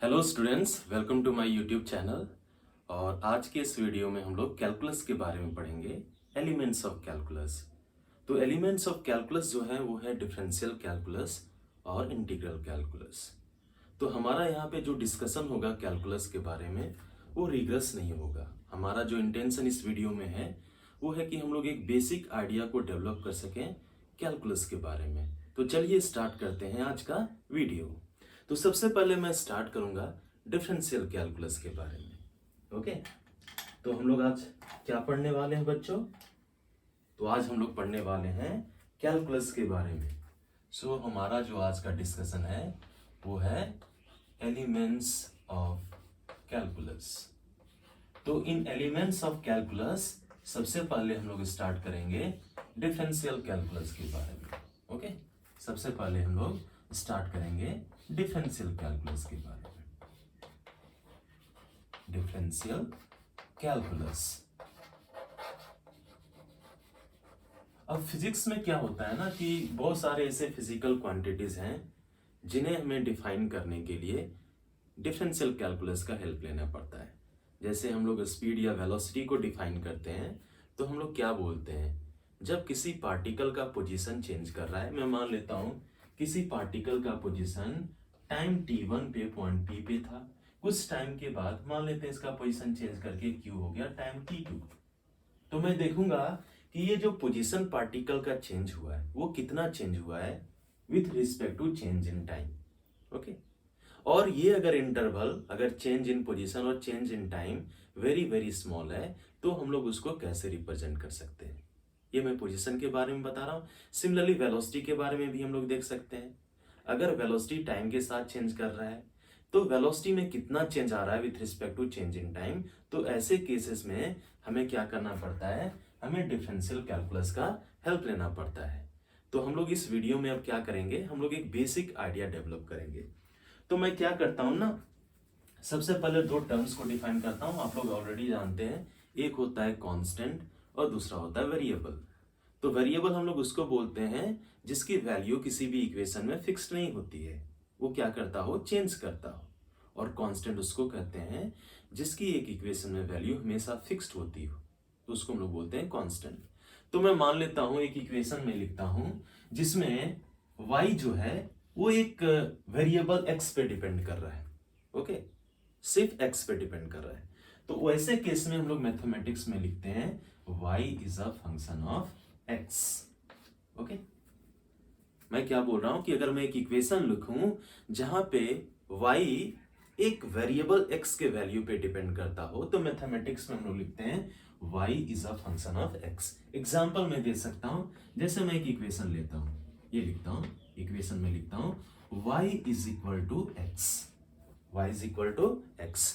Hello students, welcome to my YouTube channel. और आज के इस वीडियो में हम लोग कैलकुलस के बारे में पढ़ेंगे, एलिमेंट्स ऑफ कैलकुलस। तो एलिमेंट्स ऑफ कैलकुलस जो है वो है डिफरेंशियल कैलकुलस और इंटीग्रल कैलकुलस। तो हमारा यहाँ पे जो डिस्कशन होगा कैलकुलस के बारे में वो रिग्रेस नहीं होगा। हमारा जो इंटेंशन इस वीडियो में है वो है कि हम लोग एक बेसिक आइडिया को डेवलप कर सकें कैलकुलस के बारे में। तो चलिए स्टार्ट करते हैं आज का वीडियो। तो सबसे पहले मैं स्टार्ट करूंगा डिफरेंशियल कैलकुलस के बारे में। ओके, तो हम लोग आज क्या पढ़ने वाले हैं बच्चों? तो आज हम लोग पढ़ने वाले हैं कैलकुलस के बारे में। सो हमारा जो आज का डिस्कशन है वो है एलिमेंट्स ऑफ कैलकुलस। तो इन एलिमेंट्स ऑफ कैलकुलस सबसे पहले हम लोग स्टार्ट करेंगे डिफरेंशियल कैलकुलस के बारे में। ओके, सबसे पहले हम लोग स्टार्ट करेंगे डिफरेंशियल कैलकुलस के बारे में। Differential calculus. अब फिजिक्स में क्या होता है ना कि बहुत सारे ऐसे फिजिकल क्वांटिटीज हैं जिन्हें हमें डिफाइन करने के लिए डिफरेंशियल कैलकुलस का हेल्प लेना पड़ता है। जैसे हम लोग स्पीड या वेलोसिटी को डिफाइन करते हैं तो हम लोग क्या बोलते हैं, जब किसी पार्टिकल का पोजीशन चेंज कर रहा है, मैं मान लेता हूं किसी पार्टिकल का पोजीशन टाइम t1 पे पॉइंट P पे था, कुछ टाइम के बाद मान लेते हैं इसका पोजीशन चेंज करके Q हो गया टाइम t2। तो मैं देखूंगा कि ये जो पोजीशन पार्टिकल का चेंज हुआ है वो कितना चेंज हुआ है with respect to change in time. Okay, और ये अगर इंटरवल, अगर चेंज इन पोजीशन और change in time very very small है तो हम लोग उसको कैसे रिप्रेजेंट कर सकते हैं। ये मैं पोजीशन के बारे में बता रहा हूँ। सिमिलरली वेलोसिटी के बारे में भी हम लोग देख सकते हैं। अगर वेलोसिटी टाइम के साथ चेंज कर रहा है तो वेलोसिटी में कितना चेंज आ रहा है with respect to change in time. तो ऐसे केसेस में हमें क्या करना पड़ता है, हमें डिफरेंशियल कैलकुलस का हेल्प लेना पड़ता है। तो हम लोग इस वीडियो में अब क्या करेंगे, हम लोग एक बेसिक आइडिया डेवलप करेंगे। तो मैं क्या करता हूं ना, सबसे पहले दो टर्म्स को डिफाइन करता हूं, आप लोग ऑलरेडी जानते हैं। एक होता है कांस्टेंट और दूसरा होता है वेरिएबल। तो वेरिएबल हम लोग उसको बोलते हैं जिसकी वैल्यू किसी भी इक्वेशन में फिक्स नहीं होती है, वो क्या करता हो, चेंज करता हो। और कांस्टेंट उसको कहते हैं जिसकी एक इक्वेशन में वैल्यू हमेशा फिक्स्ड होती हो, तो उसको हम लोग बोलते हैं कांस्टेंट। तो मैं मान लेता हूं एक इक्वेशन में लिखता हूं जिसमें y जो है वो एक वेरिएबल x पे डिपेंड कर रहा है। ओके, सिर्फ x पे डिपेंड कर रहा है। तो वैसे केस में हम लोग मैथमेटिक्स में लिखते हैं y is a function of x। Okay, मैं क्या बोल रहा हूं कि अगर मैं एक इक्वेशन लिखूं जहां पे y एक वेरिएबल x के वैल्यू पे डिपेंड करता हो तो मैथमेटिक्स में हम लोग लिखते हैं y is a function of x। Example में दे सकता हूं, जैसे मैं एक इक्वेशन लेता हूं, ये लिखता हूं, इक्वेशन में लिखता हूं y is equal to x। y is equal to x।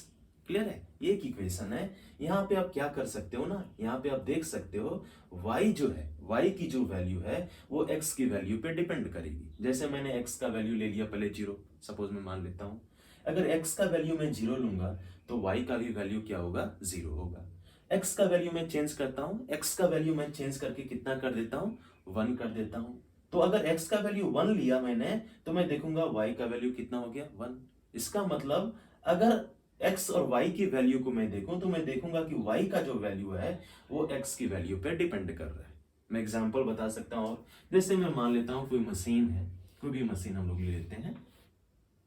Clear है? ये एक इक्वेशन है। यहाँ पे आप क्या कर सकते हो ना, यहाँ पे आप देख सकते हो y जो है, y की जो वैल्यू है वो x की वैल्यू पे डिपेंड करेगी। जैसे मैंने x का वैल्यू ले लिया पहले 0, सपोज मैं मान लेता हूं। अगर x का वैल्यू मैं 0 लूंगा तो y का भी वैल्यू क्या होगा, 0 होगा। x का वैल्यू मैं चेंज करता हूं, x का वैल्यू मैं चेंज करके कितना कर देता हूं, 1 कर देता हूं। तो अगर x का वैल्यू 1 लिया मैंने तो मैं देखूंगा y का वैल्यू कितना हो गया, 1। इसका मतलब अगर x और y की वैल्यू को मैं देखूं तो मैं देखूंगा कि y का जो वैल्यू है वो x की वैल्यू पे डिपेंड कर रहा है। मैं एग्जांपल बता सकता हूं, जैसे मैं मान लेता हूं कोई मशीन है, कोई भी मशीन हम लोग ले लेते हैं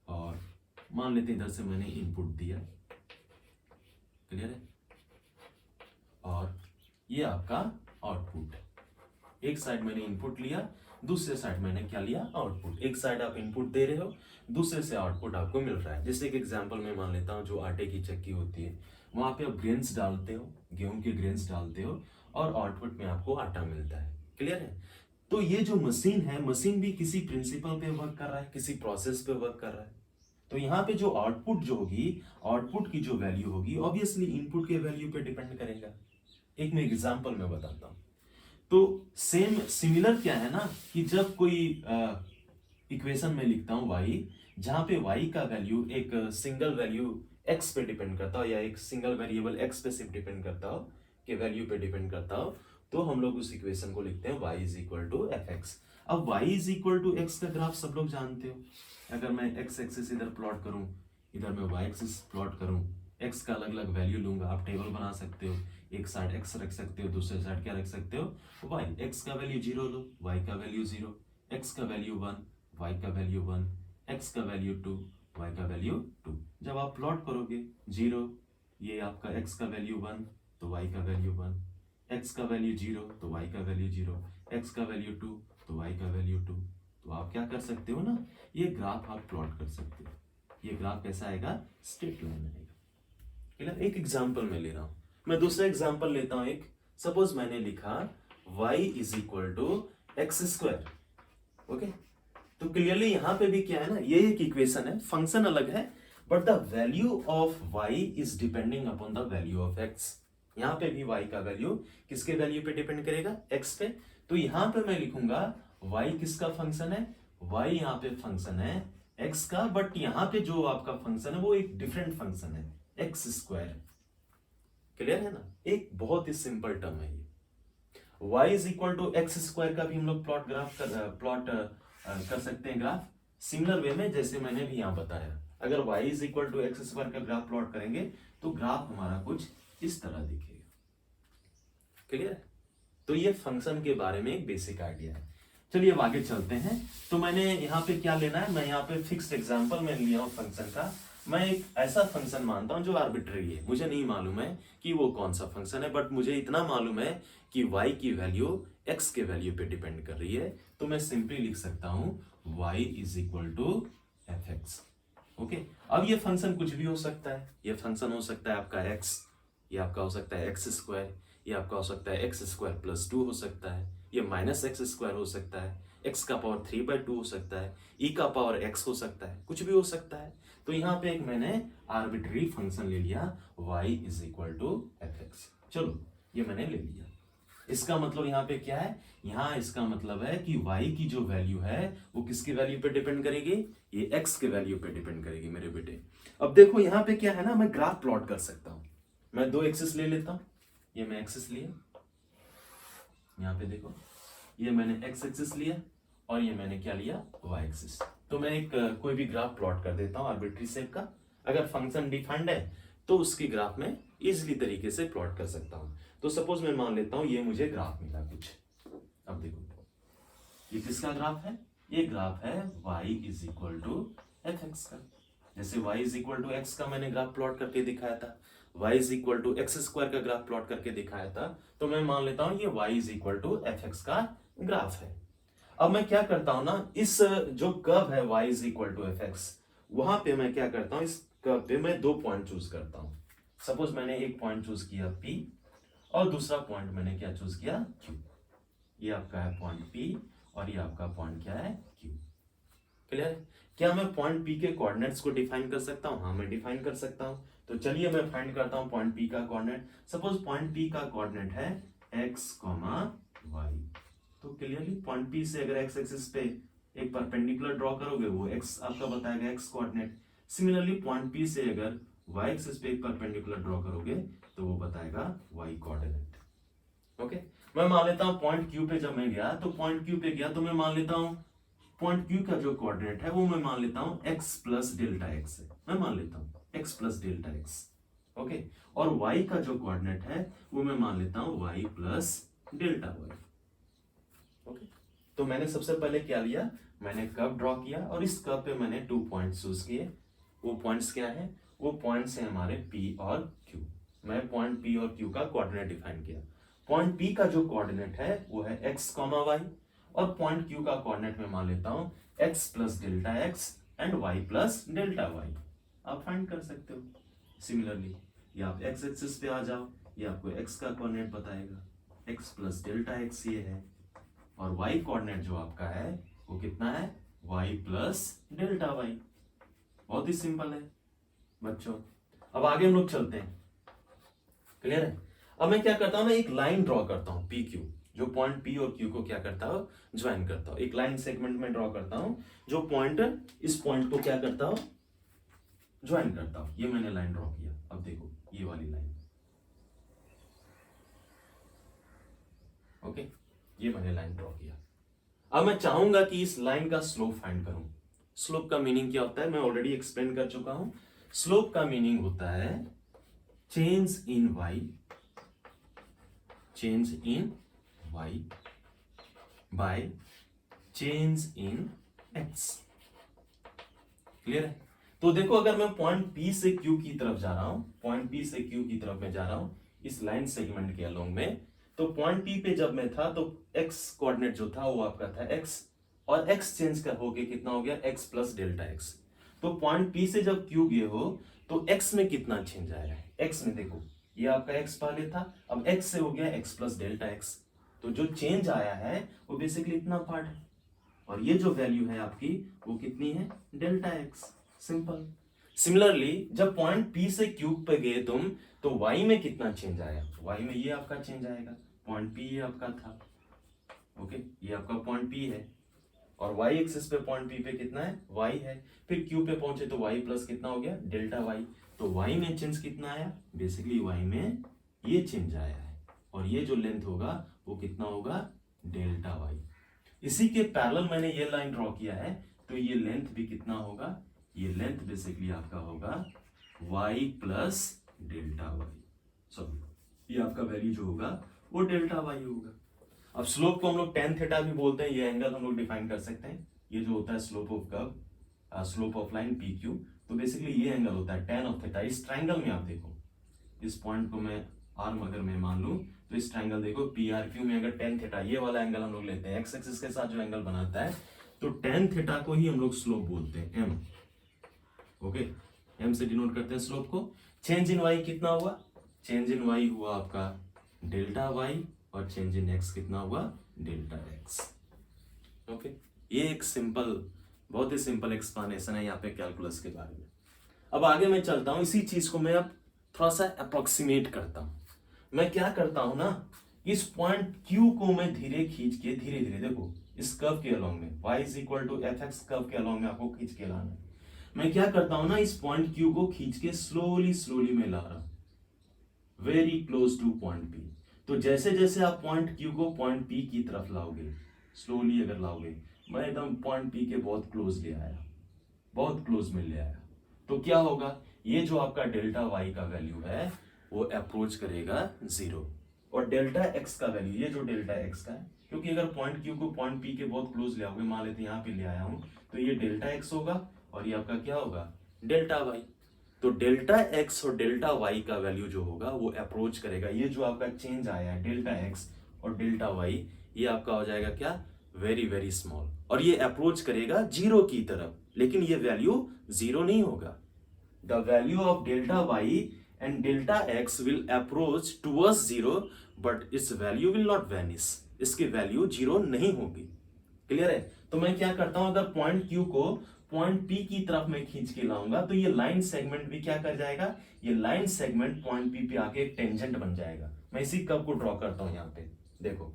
और मान लेते हैं इधर से मैंने इनपुट दिया। क्लियर है? और ये आपका आउटपुट। एक साइड मैंने इनपुट लिया, दूसरे साइड मैंने क्या लिया, आउटपुट। एक साइड आप इनपुट दे रहे हो, दूसरे से आउटपुट आपको मिल रहा है। जैसे एक एग्जांपल में मान लेता हूं, जो आटे की चक्की होती है वहां पे आप ग्रेन्स डालते हो, गेहूं के ग्रेन्स डालते हो और आउटपुट में आपको आटा मिलता है। क्लियर है? तो ये जो मशीन है, मशीन भी किसी प्रिंसिपल पे वर्क कर रहा है, किसी प्रोसेस पे वर्क कर रहा है। तो यहाँ पे जो आउटपुट जो होगी, आउटपुट की जो वैल्यू होगी ऑब्वियसली इनपुट के वैल्यू पे डिपेंड करेगा। एक मैं एग्जांपल में बताता हूं। तो सेम सिमिलर क्या है ना कि जब कोई इक्वेशन में लिखता हूं y, जहां पे y का वैल्यू एक सिंगल वैल्यू x पे डिपेंड करता हो या एक सिंगल वेरिएबल x पे सिर्फ डिपेंड करता हो, के वैल्यू पे डिपेंड करता हो, तो हम लोग उस इक्वेशन को लिखते हैं y is equal to f x. अब y is equal to x का ग्राफ सब लोग जानते हो। अगर मैं x एक्सिस इधर प्लॉट करूं, इधर मैं वाई एक्सिस प्लॉट करूं, एक्स का अलग अलग वैल्यू लूंगा, आप टेबल बना सकते हो, एक साइड एक्स रख सकते हो, दूसरे साइड क्या रख सकते हो वाई, एक्स का वैल्यू 0 लो, वाई का वैल्यू 0, एक्स का वैल्यू 1, वाई का वैल्यू 1, एक्स का वैल्यू 2, वाई का वैल्यू 2। जब आप प्लॉट करोगे 0, ये आपका एक्स का वैल्यू 1 तो वाई का वैल्यू 1, एक्स का वैल्यू 0 तो वाई का वैल्यू 0, एक्स का वैल्यू 2 तो वाई का वैल्यू 2। तो आप क्या कर सकते हो ना, ये ग्राफ आप प्लॉट कर सकते हो। ये ग्राफ कैसा आएगा, स्ट्रेट लाइन आएगा। एक एग्जांपल मैं ले रहा हूं, मैं दूसरा एग्जांपल लेता हूं। एक सपोज मैंने लिखा y is equal to x square. Okay, तो क्लियरली यहां पे भी क्या है ना, ये एक इक्वेशन है, फंक्शन अलग है, but the value of y is depending upon the value of x। यहां पे भी y का वैल्यू किसके वैल्यू पे डिपेंड करेगा, x पे। तो यहां पे मैं लिखूंगा y किसका फंक्शन है, y यहां पे फंक्शन है x का, बट यहां पे जो आपका फंक्शन है वो एक डिफरेंट फंक्शन है, एक्स स्क्वायर। क्लियर है ना, एक बहुत ही सिंपल टर्म है ये। y is equal to x square का भी हम लोग प्लॉट कर सकते हैं ग्राफ, सिमिलर वे में जैसे मैंने भी यहां बताया। अगर y is equal to x square का ग्राफ प्लॉट करेंगे तो ग्राफ हमारा कुछ इस तरह दिखेगा। क्लियर है, तो ये फंक्शन के बारे में एक बेसिक आइडिया है। चलिए अब आगे चलते हैं। तो मैंने यहाँ पे क्या लेना है, मैं यहाँ पे फिक्स्ड एग्जांपल में लिया हूँ फंक्शन का। मैं एक ऐसा फंक्शन मानता हूं जो आर्बिट्ररी है, मुझे नहीं मालूम है कि वो कौन सा फंक्शन है, बट मुझे इतना मालूम है कि y की वैल्यू x के वैल्यू पे डिपेंड कर रही है। तो मैं सिंपली लिख सकता हूं y is equal to f x. Okay, अब ये फंक्शन कुछ भी हो सकता है, ये फंक्शन हो सकता है आपका x, ये आपका हो सकता है एक्स स्क्वायर, ये आपका हो सकता है एक्स स्क्वायर प्लस 2 हो सकता है, ये माइनस एक्स स्क्वायर हो सकता है, x का पावर 3/2 हो सकता है, e का पावर x हो सकता है, कुछ भी हो सकता है। तो यहाँ पे एक मैंने आर्बिट्ररी फंक्शन ले लिया y is equal to f x. चलो ये मैंने ले लिया, इसका मतलब यहाँ पे क्या है, यहाँ इसका मतलब है कि y की जो वैल्यू है वो किसकी वैल्यू पे डिपेंड करेगी, ये x के वैल्यू पे डिपेंड करेगी मेरे बेटे। अब देखो यहाँ पे क्या है ना, मैं ग्राफ प्लॉट कर सकता हूँ। मैं दो एक्सिस ले लेता हूँ, ये मैं एक्सिस लिया, यहाँ पे देखो ये मैंने एक्स एक्सिस लिया और ये मैंने क्या लिया, वाई एक्सिस। तो मैं एक कोई भी ग्राफ प्लॉट कर देता हूँ आर्बिट्री शेप का। अगर फंक्शन डिफाइंड है तो उसकी ग्राफ में इजिली तरीके से प्लॉट कर सकता हूँ। तो सपोज मैं मान लेता हूँ ये मुझे ग्राफ मिला कुछ। अब देखो ये किसका ग्राफ है, ये ग्राफ है y is equal to f x का। जैसे y is equal to x का मैंने ग्राफ प्लॉट करके दिखाया था, y is equal to x square का ग्राफ प्लॉट करके दिखाया था। तो मैं मान लेता हूं ये y is equal to f x का ग्राफ है। अब मैं क्या करता हूं ना, इस जो कर्व है y is equal to f x, वहां पे मैं क्या करता हूं, इस कर्व पे मैं दो पॉइंट चूज करता हूं। सपोज मैंने एक पॉइंट चूज किया P और दूसरा पॉइंट मैंने क्या चूज किया, Q। ये आपका है पॉइंट P और ये आपका पॉइंट क्या है, Q। क्लियर है, क्या मैं पॉइंट P के कोऑर्डिनेट्स को डिफाइन कर सकता हूं, हाँ मैं डिफाइन कर सकता हूं। तो चलिए मैं फाइंड करता हूं पॉइंट P का कोऑर्डिनेट। सपोज पॉइंट P का कोऑर्डिनेट है x, y। तो क्लियरली पॉइंट P से अगर x एक्सिस पे एक परपेंडिकुलर ड्रॉ करोगे वो x आपका बताएगा x coordinate. Similarly point P से अगर y एक्सिस पे एक परपेंडिकुलर ड्रॉ करोगे तो वो बताएगा y कोऑर्डिनेट। ओके, मैं मान लेता हूं पॉइंट Q पे जब मैं गया तो पॉइंट Q पे गया तो मैं मान लेता हूं पॉइंट Q का जो कोऑर्डिनेट है वो मैं मान लेता हूं x प्लस डेल्टा x है, मैं मान लेता हूं x plus delta x। Okay, और y का जो कोऑर्डिनेट है वो मैं मान लेता हूं y plus delta y। Okay, तो मैंने सबसे पहले क्या लिया, मैंने कर्व ड्रॉ किया और इस कर्व पे मैंने 2 पॉइंट्स चूज किए। वो पॉइंट्स क्या है, वो पॉइंट्स हैं हमारे P और Q। मैं पॉइंट P और Q का कोऑर्डिनेट डिफाइन किया। पॉइंट P का जो कोऑर्डिनेट है वो है x, y और पॉइंट Q का कोऑर्डिनेट में मान लेता हूं x plus delta x and y plus delta y। आप फाइंड कर सकते हो। सिमिलरली ये आप x एक्सिस पे आ जाओ, ये आपको x का कोऑर्डिनेट बताएगा, x प्लस डेल्टा x ये है, और y कोऑर्डिनेट जो आपका है वो कितना है, y प्लस डेल्टा y। बहुत ही सिंपल है बच्चों। अब आगे हम लोग चलते हैं। क्लियर है, अब मैं क्या करता हूं ना, एक लाइन ड्रॉ करता हूं पी क्यू, जो पॉइंट P और Q को क्या करता हूं, ज्वाइन करता हूं। एक लाइन सेगमेंट में ड्रॉ करता हूं जो पॉइंट इस पॉइंट को क्या करता हूं, ज्वाइन करता हूं। ये मैंने लाइन ड्रॉ किया। अब देखो ये वाली लाइन, ओके, ये मैंने लाइन ड्रॉ किया। अब मैं चाहूंगा कि इस लाइन का स्लोप फाइंड करूं। स्लोप का मीनिंग क्या होता है मैं ऑलरेडी एक्सप्लेन कर चुका हूं। स्लोप का मीनिंग होता है change in y, change in y bye change in x। Clear है? तो देखो अगर मैं पॉइंट P से Q की तरफ जा रहा हूं, पॉइंट P से Q की तरफ मैं जा रहा हूं इस लाइन सेगमेंट के अलोंग में, तो पॉइंट P पे जब मैं था तो x कोऑर्डिनेट जो था वो आपका था x, और x चेंज कर होके कितना हो गया x प्लस डेल्टा x। तो पॉइंट P से जब Q गए हो तो x में कितना चेंज आया है? x में देखो ये आपका x पहले था, अब x से हो गया x प्लस डेल्टा x। तो जो चेंज आया है वो बेसिकली इतना पार्ट है, और ये जो वैल्यू है आपकी वो कितनी है? Delta x। सिंपल। सिमिलरली जब पॉइंट P से Q पे गए तुम तो y में कितना चेंज आया? y में ये आपका चेंज आएगा, पॉइंट P ये आपका था, ओके ये आपका पॉइंट P है, और y एक्सिस पे पॉइंट P पे कितना है? y है। फिर Q पे पहुंचे तो y प्लस कितना हो गया? Delta y। तो y में चेंज कितना आया? बेसिकली y में ये चेंज आया है, और ये जो लेंथ होगा वो कितना होगा? Delta y। इसी के पैरेलल मैंने ये लाइन ड्रॉ किया है, तो ये लेंथ भी कितना होगा? ये लेंथ बेसिकली आपका होगा y plus delta y। Sorry ये आपका वैल्यू जो होगा वो डेल्टा y होगा। अब स्लोप को हम लोग tan थीटा भी बोलते हैं, ये एंगल हम लोग डिफाइन कर सकते हैं। ये जो होता है slope of curve, slope of line PQ, तो बेसिकली ये एंगल होता है tan ऑफ थीटा। इस ट्रायंगल में आप देखो, इस पॉइंट को मैं आर्म अगर मैं मान लूं तो इस ट्रायंगल देखो PRQ में अगर tan थीटा ये वाला एंगल हम लोग लेते हैं, x एक्सिस के साथ जो एंगल बनाता है, तो tan थीटा को ही हम लोग स्लोप बोलते हैं, m। ओके, m से डिनोट करते हैं स्लोप को। चेंज इन y कितना हुआ? चेंज इन y हुआ आपका डेल्टा y, और चेंज इन x कितना हुआ? Delta x। ओके, ये एक सिंपल, बहुत ही सिंपल एक्सप्लेनेशन है यहाँ पे कैलकुलस के बारे में। अब आगे मैं चलता हूँ, इसी चीज को मैं अब थोड़ा सा अप्रोक्सीमेट करता हूँ। मैं क्या करता हूं ना, इस पॉइंट Q को मैं धीरे खींच के, धीरे धीरे देखो इस कर्व के अलोंग में y is equal to fx curve के अलोंग में आपको खींच के लाना है। मैं क्या करता हूं ना, इस पॉइंट Q को खींच के स्लोली स्लोली मैं ला रहा हूं very close two point P। तो जैसे जैसे आप पॉइंट Q को पॉइंट P की तरफ लाओगे, स्लोली अगर लाओगे, मैं एकदम पॉइंट P के बहुत क्लोज ले आया, बहुत क्लोज में ले आया, तो क्या होगा? ये जो आपका डेल्टा y का वैल्यू है वो अप्रोच करेगा 0, और डेल्टा x का वैल्यू, ये जो डेल्टा x का है, क्योंकि अगर पॉइंट Q को पॉइंट P के बहुत क्लोज ले आओगे, मान लेते यहाँ पे ले आया हूं, तो ये डेल्टा x होगा, और ये आपका क्या होगा? Delta y। तो डेल्टा x और डेल्टा y का वैल्यू जो होगा वो अप्रोच करेगा, ये जो आपका चेंज आया है डेल्टा x और डेल्टा y, ये आपका हो जाएगा क्या? वेरी वेरी स्मॉल, और ये अप्रोच करेगा 0 की तरफ, लेकिन ये वैल्यू 0 नहीं होगा। The value of delta y and delta x will approach towards 0, but its value will not vanish। इसकी वैल्यू 0 नहीं होगी। क्लियर है? तो मैं क्या करता हूं, अगर पॉइंट Q को पॉइंट P की तरफ मैं खींच के लाऊंगा तो ये लाइन सेगमेंट भी क्या कर जाएगा? ये लाइन सेगमेंट पॉइंट P पे आके एक टेंजेंट बन जाएगा। मैं इसी कर्व को ड्रॉ करता हूं, यहाँ पे देखो,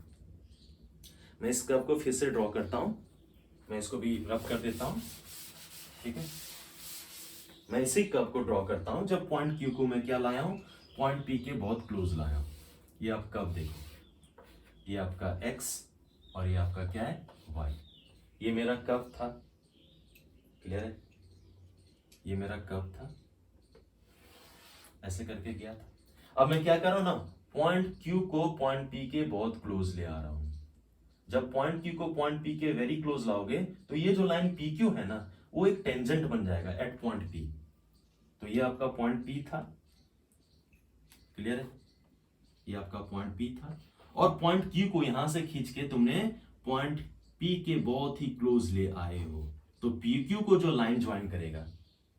मैं इस कर्व को फिर से ड्रॉ करता हूं, मैं इसको भी रब कर देता हूं, ठीक है। मैं इसी कर्व को ड्रॉ करता हूं, जब पॉइंट Q को मैं क्या लाया हूं? पॉइंट P के बहुत क्लोज लाया हूं। ये आप कर्व देखो, ये आपका x और ये आपका क्या है? y। ये मेरा कर्व था, क्लियर है? ये मेरा कर्व था, ऐसे करके गया था। अब मैं क्या कर रहा हूं ना, पॉइंट Q को पॉइंट P के बहुत क्लोज ले आ रहा हूं। जब पॉइंट Q को पॉइंट P के वेरी क्लोज लाओगे तो ये जो लाइन PQ है ना, वो एक टेंजेंट बन जाएगा एट पॉइंट P। तो ये आपका पॉइंट P था, क्लियर है? ये आपका पॉइंट P था, और पॉइंट Q को यहां से खींच के तुमने पॉइंट P के बहुत ही क्लोज ले आए हो। तो PQ को जो लाइन ज्वाइन करेगा,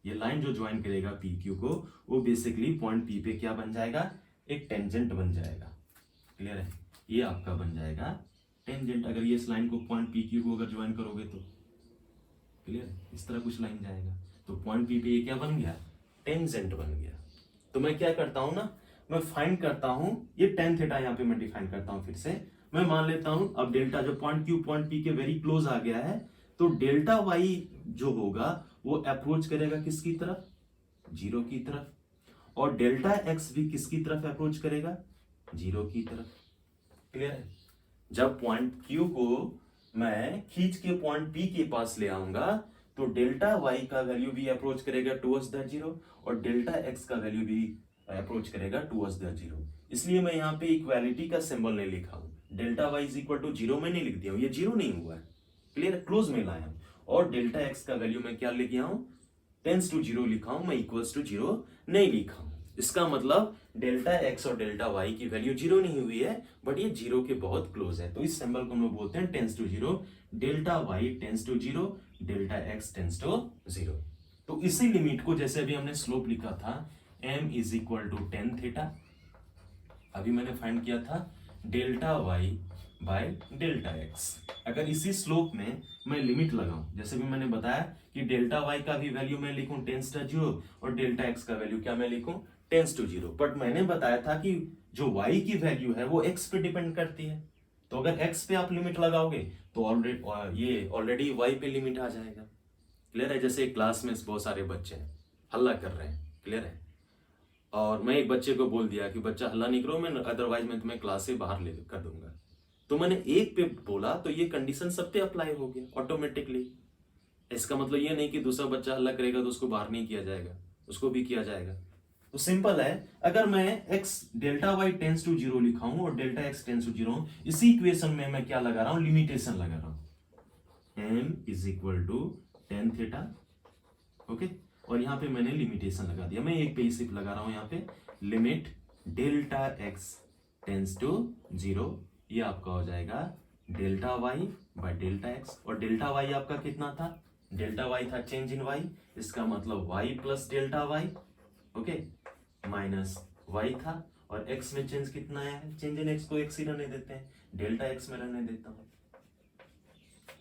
ये लाइन जो ज्वाइन करेगा PQ को, वो बेसिकली पॉइंट P पे क्या बन जाएगा? एक टेंजेंट बन जाएगा। क्लियर है? ये आपका बन जाएगा टेंजेंट। अगर ये इस लाइन को पॉइंट PQ को अगर ज्वाइन करोगे तो, क्लियर है, इस तरह कुछ लाइन जाएगा, तो पॉइंट P पे ये क्या बन गया? टेंजेंट बन गया। तो मैं क्या करता हूं ना, मैं फाइंड करता हूं ये tan थीटा, यहां पे मैं डिफाइन करता हूं फिर से। मैं मान लेता हूं अब डेल्टा जो पॉइंट Q पॉइंट P के वेरी क्लोज आ गया है, तो डेल्टा y जो होगा वो अप्रोच करेगा किसकी तरफ? 0 की तरफ, और डेल्टा x भी किसकी तरफ अप्रोच करेगा? 0 की तरफ। क्लियर है? जब पॉइंट Q को मैं खींच के पॉइंट P के पास ले आऊंगा तो डेल्टा वाई का वैल्यू भी अप्रोच करेगा टुवर्ड्स द जीरो और डेल्टा एक्स का वैल्यू भी अप्रोच करेगा टुवर्ड्स द जीरो। इसलिए मैं यहाँ पे इक्वालिटी का सिंबल नहीं लिखा हूँ, delta y is equal to zero में नहीं लिख दिया हूँ, ये जीरो नहीं हुआ है, क्लियर, क्लोज में लाया हूँ। और डेल्टा एक्स का वैल्यू मैं क्या लिख गया हूँ, टेंस टू जीरो लिखा हूँ, मैं इक्वल्स टू जीरो नहीं लिखा हूँ। इसका मतलब डेल्टा एक्स और डेल्टा वाई की वैल्यू जीरो नहीं हुई है, बट ये जीरो के बहुत क्लोज है, तो इस सिंबल को हम लोग बोलते हैं tends to zero, delta y tends to zero, delta x tends to zero. तो इसी लिमिट को जैसे अभी हमने स्लोप लिखा था m is equal to tan theta, अभी मैंने फाइंड किया था delta Y by delta x. अगर इसी स्लोप में मैं लिमिट लगाऊं, जैसे भी मैंने बताया कि डेल्टा वाई का भी वैल्यू मैं लिखूं टेंस टू जीरो और डेल्टा एक्स का वैल्यू क्या मैं लिखूं टेंस टू जीरो, बट मैंने बताया था कि जो y की वैल्यू है वो x पे डिपेंड करती है, तो अगर x पे आप लिमिट लगाओगे तो ऑलरेडी y पे लिमिट आ जाएगा, क्लियर है। जैसे क्लास में बहुत सारे बच्चे हैं, हल्ला कर रहे हैं, क्लियर है, और मैं एक बच्चे को बोल दिया कि बच्चा हल्ला नहीं करो, मैं अदरवाइज मैं तुम्हें क्लास से बाहर ले कर दूंगा, तो मैंने एक पे बोला तो ये कंडीशन सब पे अप्लाई हो गया ऑटोमेटिकली। इसका मतलब ये नहीं कि दूसरा बच्चा हल्ला करेगा तो उसको बाहर नहीं किया जाएगा, उसको भी किया जाएगा। तो सिंपल है, अगर मैं x delta y tends to zero लिखा हूं और delta x tends to zero, इसी इक्वेशन में मैं क्या लगा रहा हूं, लिमिटेशन लगा रहा हूं, m is equal to tan theta, okay, और यहाँ पे मैंने लिमिटेशन लगा दिया, मैं एक पे सिर्फ लगा रहा हूं यहाँ पे limit delta x tends to zero, ये आपका हो जाएगा delta Y by delta x, और डेल्टा वाई आपका कितना था, डेल्टा वाई था चेंज इन वाई, इसका मतलब y plus delta y, okay, minus y था, और एक्स में चेंज कितना आया है, चेंज इन एक्स को एक्स ही रहने देते हैं, डेल्टा एक्स में रहने देता हूं,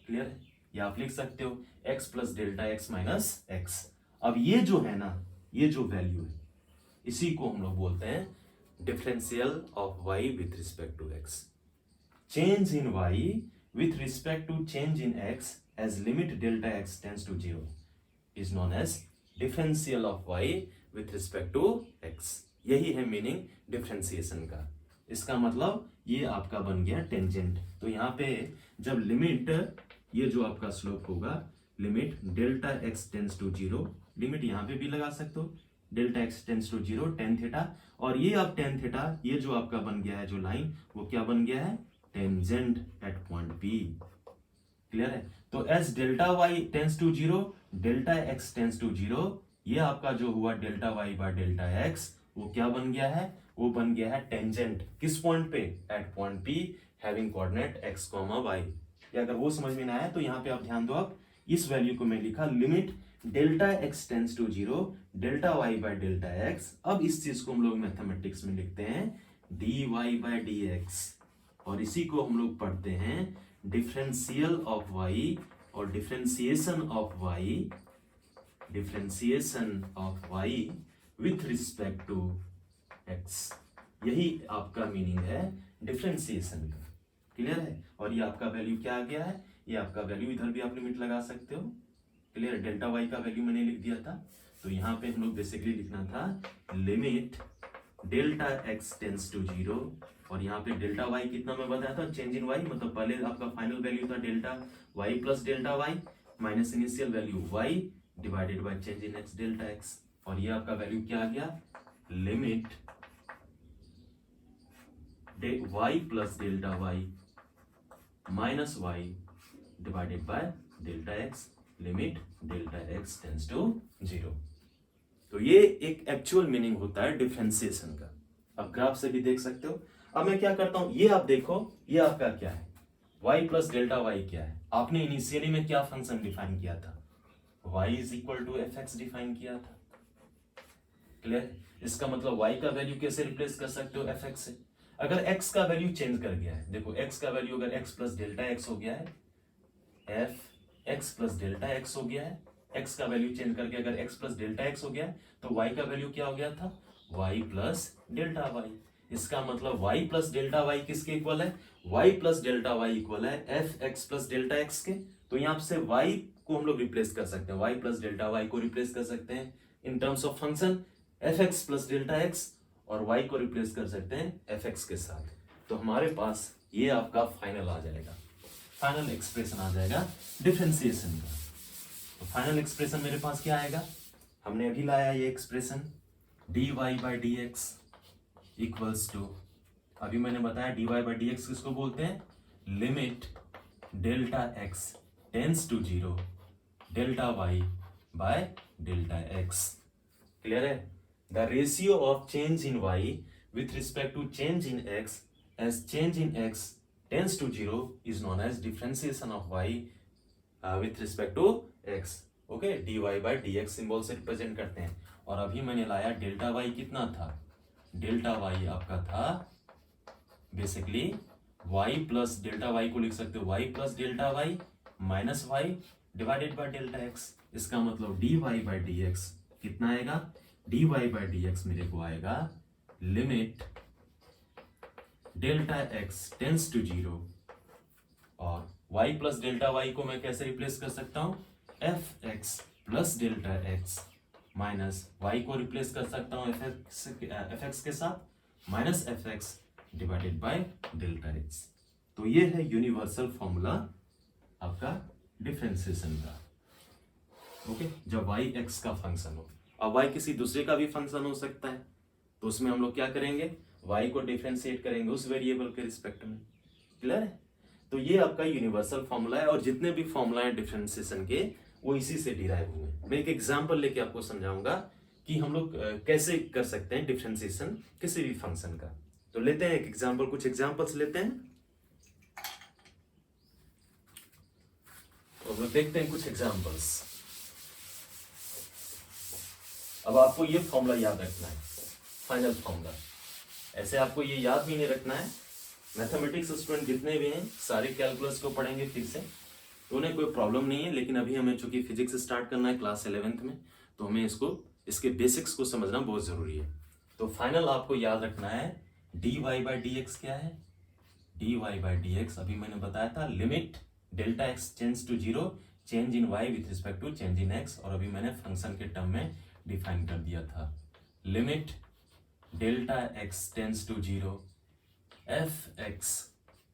क्लियर है। या आप लिख सकते हो x plus delta x minus x. अब ये जो है ना, ये जो वैल्यू है, इसी को हम लोग बोलते हैं differential of y with respect to x. Change in y with respect to change in x as limit delta x tends to zero is known as differential of y with respect to x. यही है meaning differentiation का। इसका मतलब ये आपका बन गया tangent. तो यहाँ पे जब लिमिट, ये जो आपका स्लोप होगा, limit delta x tends to zero, limit यहाँ पे भी लगा सकते हो, delta x tends to zero tan theta, और ये अब टेन थीटा, ये जो आपका बन गया है जो लाइन, वो क्या बन गया है, tangent at point P, clear है। तो as delta y tends to zero, delta x tends to zero, ये आपका जो हुआ delta Y by delta x, वो क्या बन गया है, वो बन गया है टेंजेंट, किस पॉइंट पे, at point P having coordinate x comma y. अगर वो समझ में ना आया तो यहाँ पे आप ध्यान दो, आप इस वैल्यू को मैं लिखा limit delta x tends to zero, delta Y by delta x. अब इस चीज को हम लोग मैथमेटिक्स में लिखते हैं d y by d x, और इसी को हम लोग पढ़ते हैं डिफरेंशियल ऑफ वाई और differentiation of y, differentiation of y with respect to x. यही आपका मीनिंग है डिफरेंशिएशन का, क्लियर है। और ये आपका वैल्यू क्या आ गया है, ये आपका वैल्यू, इधर भी आप लिमिट लगा सकते हो, क्लियर। डेल्टा वाई का वैल्यू मैंने लिख दिया था, तो यहाँ पे हम लोग बेसिकली लिखना था limit delta x tends to zero, और यहाँ पे डेल्टा वाई कितना मैं बताया था, चेंज इन वाई, मतलब पहले आपका फाइनल वैल्यू था delta y plus delta y minus initial value y divided by change in x delta x, और ये आपका वैल्यू क्या आ गया, limit y plus delta y minus y divided by delta x, limit delta x tends to zero. तो ये एक actual meaning होता है डिफरेंशिएशन का। अब ग्राफ से भी देख सकते हो। अब मैं क्या करता हूं, ये आप देखो, ये आपका क्या है, y प्लस डेल्टा वाई क्या है, आपने इनिशियली में क्या फंक्शन डिफाइन किया था, y is equal to f x define किया था, क्लियर। इसका मतलब y का वैल्यू कैसे रिप्लेस कर सकते हो, एफ एक्स से। अगर x का वैल्यू चेंज कर गया है, देखो x का वैल्यू अगर x प्लस डेल्टा एक्स हो गया है, F x plus delta x हो गया है, x का वैल्यू चेंज करके अगर x प्लस डेल्टा एक्स हो गया है, तो y का वैल्यू क्या हो गया था, y प्लस डेल्टा वाई। इसका मतलब y प्लस डेल्टा वाई किसके इक्वल है, y plus delta Y equal है F x plus delta X के। तो यहाँ से y को हम लोग रिप्लेस कर सकते हैं, y प्लस डेल्टा वाई को रिप्लेस कर सकते हैं in terms of function F x plus delta x, और y को रिप्लेस कर सकते हैं एफ एक्स के साथ। तो हमारे पास ये आपका फाइनल आ जाएगा, फाइनल एक्सप्रेशन आ जाएगा डिफरेंशिएशन का, तो फाइनल एक्सप्रेशन मेरे पास क्या आएगा, हमने अभी लाया ये expression dy by d x equals to, अभी मैंने बताया dy बाई डी एक्स किसको बोलते हैं, limit delta x tends to zero delta Y by delta X. Clear है? The ratio of change in Y with respect to change in x as change in x tends to 0 is known as differentiation of y with respect to x. Okay, dy by dx symbol से represent करते हैं। और अभी मैंने लाया delta y कितना था, delta y आपका था basically y plus delta y को लिख सकते हो y plus delta y minus y divided by delta x। इसका मतलब dy by dx कितना आएगा, dy by dx मेरे को आएगा limit delta x tends to zero, और y प्लस डेल्टा y को मैं कैसे रिप्लेस कर सकता हूं, f x plus delta x minus y को रिप्लेस कर सकता हूं एफ एक्स के साथ minus f x divided by delta x. तो ये है यूनिवर्सल फॉर्मूला आपका डिफरेंशिएशन का। ओके, जब y x का फंक्शन हो, अब y किसी दूसरे का भी फंक्शन हो सकता है, तो उसमें हम लोग क्या करेंगे, y को डिफरेंशिएट करेंगे उस वेरिएबल के रिस्पेक्ट में। क्लियर है? तो ये आपका यूनिवर्सल फॉर्मूला है, और जितने भी फॉर्मूला है डिफरेंशिएशन के वो इसी से डिराइव हुए हैं। मैं एक एग्जांपल लेके आपको समझाऊंगा कि हम लोग कैसे कर सकते हैं डिफरेंशिएशन किसी भी फंक्शन का। तो लेते हैं एक एग्जांपल, कुछ एग्जांपल्स लेते हैं और देखते हैं कुछ एग्जांपल्स। अब आपको ये फॉर्मूला याद रखना है, फाइनल फॉर्मूला। ऐसे आपको ये याद भी नहीं रखना है। मैथमेटिक्स स्टूडेंट जितने भी हैं सारे कैलकुलस को पढ़ेंगे फिर से, तो उन्हें कोई प्रॉब्लम नहीं है, लेकिन अभी हमें चूंकि फिजिक्स स्टार्ट करना है क्लास 11th में, तो हमें इसके बेसिक्स को समझना बहुत जरूरी है। तो फाइनल आपको याद रखना है dy बाई डी एक्स क्या है, dy बाई डी एक्स अभी मैंने बताया था limit delta x tends to zero change in y with respect to change in x, और अभी मैंने फंक्शन के टर्म में डिफाइन कर दिया था limit delta x tends to zero f x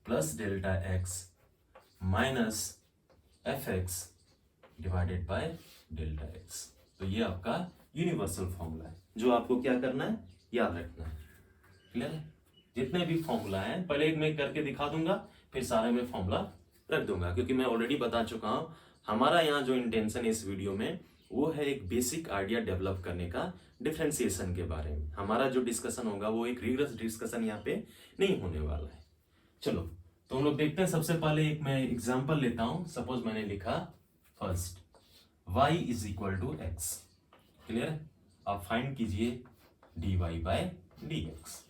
plus delta x minus f x divided by delta x. तो ये आपका यूनिवर्सल फॉर्मूला है जो आपको क्या करना है, याद रखना है। क्लियर है? जितने भी फॉर्मूला हैं पहले एक मैं करके दिखा दूंगा, फिर सारे में फॉर्मूला रख दूंगा, क्योंकि मैं ऑलरेडी बता चुका हूं हमारा यहाँ जो इंटेंशन है इस वीडियो में वो है एक बेसिक आइडिया डेवलप करने का डिफरेंशिएशन के बारे में। हमारा जो डिस्कशन होगा वो एक रिगरस डिस्कशन यहाँ पे नहीं होने वाला है। चलो तो हम लोग देखते हैं। सबसे पहले एक मैं एग्जांपल लेता हूं। सपोज मैंने लिखा first y is equal to x. Clear है? आप फाइंड कीजिए dy बाई डी एक्स।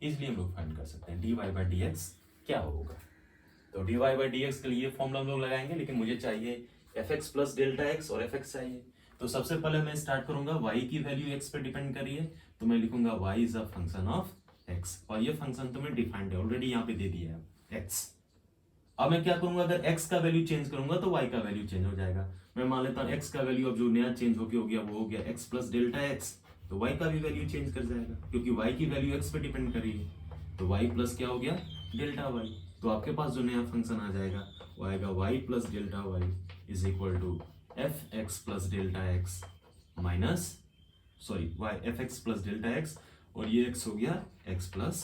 इसलिए हम लोग फाइंड कर सकते हैं dy बाई डी एक्स क्या होगा। तो dy बाई डी एक्स के लिए फॉर्मूला हम लोग लगाएंगे, लेकिन मुझे चाहिए F x plus delta x और एफ एक्स चाहिए। तो सबसे पहले मैं स्टार्ट करूंगा, y की वैल्यू x पे डिपेंड करिए, तो मैं लिखूंगा y is a function of x, और ये फंक्शन तो मैं डिफाइंड है ऑलरेडी यहाँ पे दे दिया है x। अब मैं क्या करूंगा, अगर x का वैल्यू चेंज करूंगा तो y का वैल्यू चेंज हो जाएगा। मैं मान लेता हूँ x का वैल्यू अब जो नया चेंज हो गया वो हो गया x प्लस डेल्टा x, तो y का भी वैल्यू चेंज कर जाएगा क्योंकि y की वैल्यू x पे डिपेंड कर रही है। तो y प्लस क्या हो गया, डेल्टा y। तो आपके पास जो नया फंक्शन आ जाएगा वो आएगा y plus delta y is equal to f x plus delta x minus y f x plus delta x, और ये x हो गया x प्लस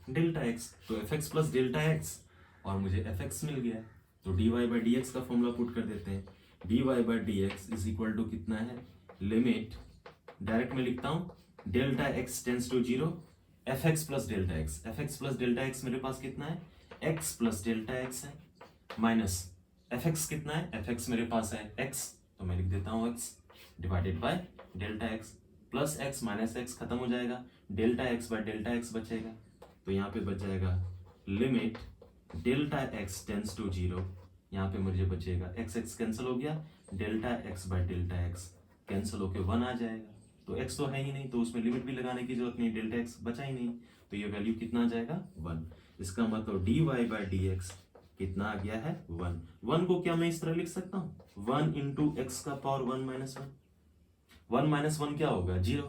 डेल्टा एक्स। तो f x plus delta x और मुझे एफ एक्स मिल गया। तो dy बाई डी एक्स का फॉर्मूला पुट कर देते हैं। dy by d x is equal to कितना है, लिमिट डायरेक्ट में लिखता हूं delta x tends to zero f x plus delta x. F x plus delta x मेरे पास कितना है, x प्लस डेल्टा एक्स है, माइनस एफ एक्स कितना है, एफ एक्स मेरे पास है x, तो मैं लिख देता हूँ x divided by delta x, plus x minus x खत्म हो जाएगा, delta x by delta x बचेगा। तो यहाँ पे बच जाएगा limit delta x tends to zero, यहाँ पे मुझे बचेगा x x कैंसिल हो गया, delta x by delta x cancel होके 1 आ जाएगा। तो x तो है ही नहीं, तो उसमें लिमिट भी लगाने की जरूरत नहीं, डेल्टा एक्स बचा ही नहीं, तो ये वैल्यू कितना आ जाएगा 1। इसका मतलब dy बाई डी एक्स कितना आ गया है 1। 1 को क्या मैं इस तरह लिख सकता हूँ 1 इंटू एक्स का पावर 1 माइनस 1। 1 माइनस 1 क्या होगा 0,